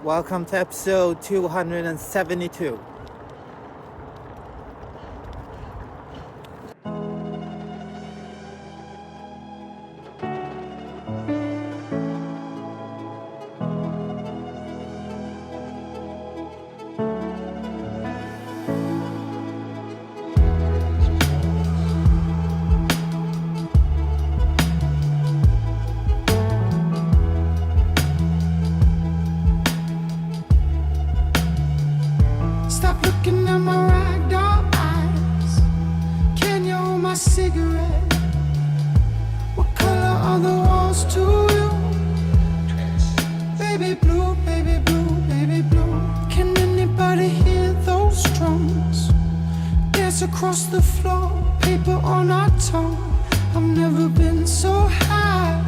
Welcome to episode 272. Stop looking at my ragdoll eyes. Can you hold my cigarette? What color are the walls to you? Baby blue, baby blue, baby blue. Can anybody hear those drums? Dance across the floor, paper on our tongue. I've never been so high.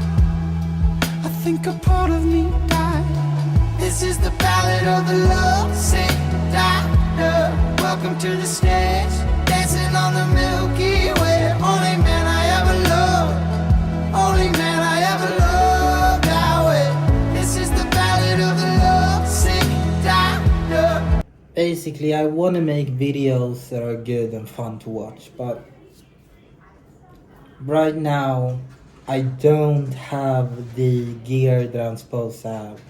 I think a part of me died. This is the ballad of the love sick doctor. Welcome to the stage, dancing on the Milky Way. Only man I ever loved, only man I ever loved that way. This is the ballad of the love sick doctor. Basically, I want to make videos that are good and fun to watch, but right now I don't have the gear that I'm supposed to have.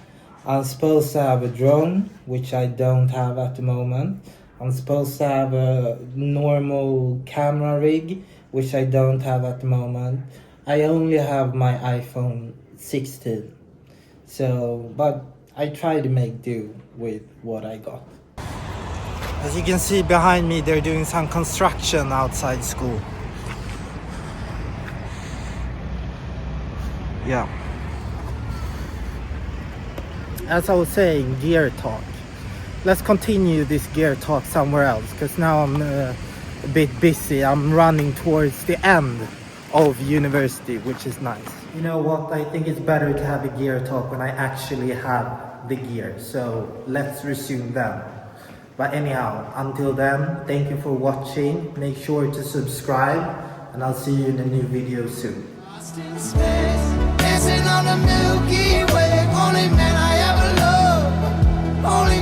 I'm supposed to have a drone, which I don't have at the moment. I'm supposed to have a normal camera rig, which I don't have at the moment. I only have my iPhone 16. But I try to make do with what I got. As you can see behind me, they're doing some construction outside school. Yeah. As I was saying, gear talk. Let's continue this gear talk somewhere else, because now I'm a bit busy. I'm running towards the end of university, which is nice. You know what? I think it's better to have a gear talk when I actually have the gear. So let's resume then. But anyhow, until then, thank you for watching. Make sure to subscribe, and I'll see you in a new video soon. Lost in space, dancing on the Milky Way. Only man I ever loved, only